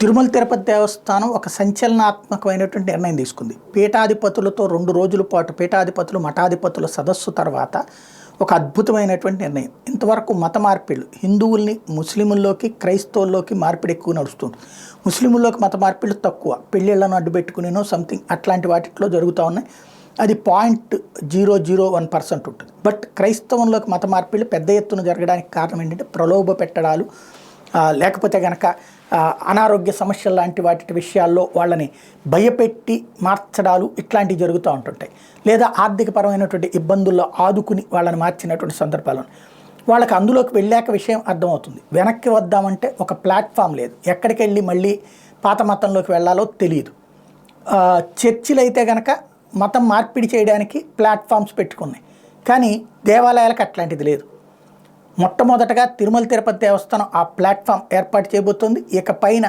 తిరుమల తిరుపతి దేవస్థానం ఒక సంచలనాత్మకమైనటువంటి నిర్ణయం తీసుకుంది. పీఠాధిపతులతో 2 రోజుల పాటు పీఠాధిపతులు, మఠాధిపతుల సదస్సు తర్వాత ఒక అద్భుతమైనటువంటి నిర్ణయం. ఇంతవరకు మత మార్పిళ్ళు హిందువుల్ని ముస్లిముల్లోకి, క్రైస్తవుల్లోకి మార్పిడి ఎక్కువ నడుస్తుంది. ముస్లిముల్లోకి మత మార్పిళ్ళు తక్కువ, పెళ్ళిళ్ళను అడ్డుపెట్టుకునేనో సంథింగ్ అట్లాంటి వాటిలో జరుగుతూ ఉన్నాయి. అది 0.001% ఉంటుంది. బట్ క్రైస్తవంలోకి మత మార్పిళ్ళు పెద్ద ఎత్తున జరగడానికి కారణం ఏంటంటే ప్రలోభ పెట్టడాలు, లేకపోతే కనుక అనారోగ్య సమస్యలు లాంటి వాటి విషయాల్లో వాళ్ళని భయపెట్టి మార్చడాలు ఇట్లాంటివి జరుగుతూ ఉంటుంటాయి. లేదా ఆర్థికపరమైనటువంటి ఇబ్బందుల్లో ఆదుకుని వాళ్ళని మార్చినటువంటి సందర్భాలను వాళ్ళకి అందులోకి వెళ్ళాక విషయం అర్థమవుతుంది. వెనక్కి వద్దామంటే ఒక ప్లాట్ఫామ్ లేదు, ఎక్కడికి వెళ్ళి మళ్ళీ పాత మతంలోకి వెళ్ళాలో తెలియదు. చర్చిలు అయితే కనుక మతం మార్పిడి చేయడానికి ప్లాట్ఫామ్స్ పెట్టుకున్నాయి, కానీ దేవాలయాలకు అట్లాంటిది లేదు. మొట్టమొదటగా తిరుమల తిరుపతి దేవస్థానం ఆ ప్లాట్ఫామ్ ఏర్పాటు చేయబోతోంది. ఇకపైన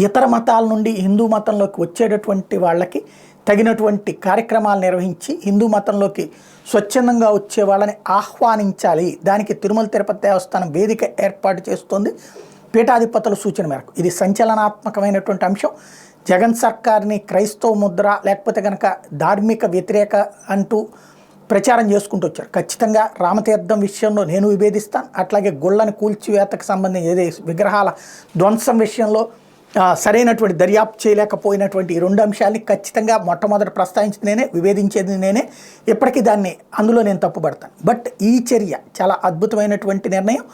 ఇతర మతాల నుండి హిందూ మతంలోకి వచ్చేటటువంటి వాళ్ళకి తగినటువంటి కార్యక్రమాలు నిర్వహించి హిందూ మతంలోకి స్వచ్ఛందంగా వచ్చే వాళ్ళని ఆహ్వానించాలి. దానికి తిరుమల తిరుపతి దేవస్థానం వేదిక ఏర్పాటు చేస్తోంది పీఠాధిపతుల సూచన మేరకు. ఇది సంచలనాత్మకమైనటువంటి అంశం. జగన్ సర్కార్ని క్రైస్తవ ముద్ర లేకపోతే కనుక ధార్మిక వ్యతిరేక అంటూ ప్రచారం చేసుకుంటూ వచ్చారు. ఖచ్చితంగా రామతీర్థం విషయంలో నేను విభేదిస్తాను. అట్లాగే గుళ్ళని కూల్చివేతకు సంబంధించి ఏదే విగ్రహాల ధ్వంసం విషయంలో సరైనటువంటి దర్యాప్తు చేయలేకపోయినటువంటి ఈ 2 అంశాలని ఖచ్చితంగా మొట్టమొదటి ప్రస్తావించింది నేనే, విభేదించేది నేనే. ఇప్పటికీ దాన్ని అందులో నేను తప్పుపడతాను. బట్ ఈ చర్య చాలా అద్భుతమైనటువంటి నిర్ణయం.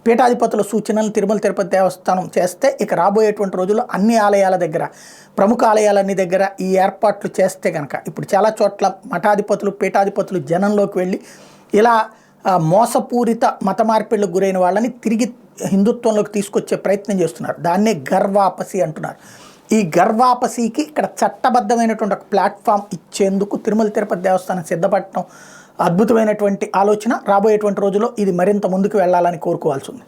పీఠాధిపతుల సూచనలు తిరుమల తిరుపతి దేవస్థానం చేస్తే ఇక రాబోయేటువంటి రోజుల్లో అన్ని ఆలయాల దగ్గర, ప్రముఖ ఆలయాలన్నీ దగ్గర ఈ ఏర్పాట్లు చేస్తే కనుక ఇప్పుడు చాలా చోట్ల మఠాధిపతులు, పీఠాధిపతులు జనంలోకి వెళ్ళి ఇలా మోసపూరిత మత మార్పిళ్లకు గురైన వాళ్ళని తిరిగి హిందుత్వంలోకి తీసుకొచ్చే ప్రయత్నం చేస్తున్నారు. దాన్నే గర్వాపసి అంటున్నారు. ఈ గర్వాపసికి ఇక్కడ చట్టబద్ధమైనటువంటి ఒక ప్లాట్ఫామ్ ఇచ్చేందుకు తిరుమల తిరుపతి దేవస్థానం సిద్ధపడటం అద్భుతమైనటువంటి ఆలోచన. రాబోయేటువంటి రోజుల్లో ఇది మరింత ముందుకు వెళ్ళాలని కోరుకోవాల్సి ఉంది.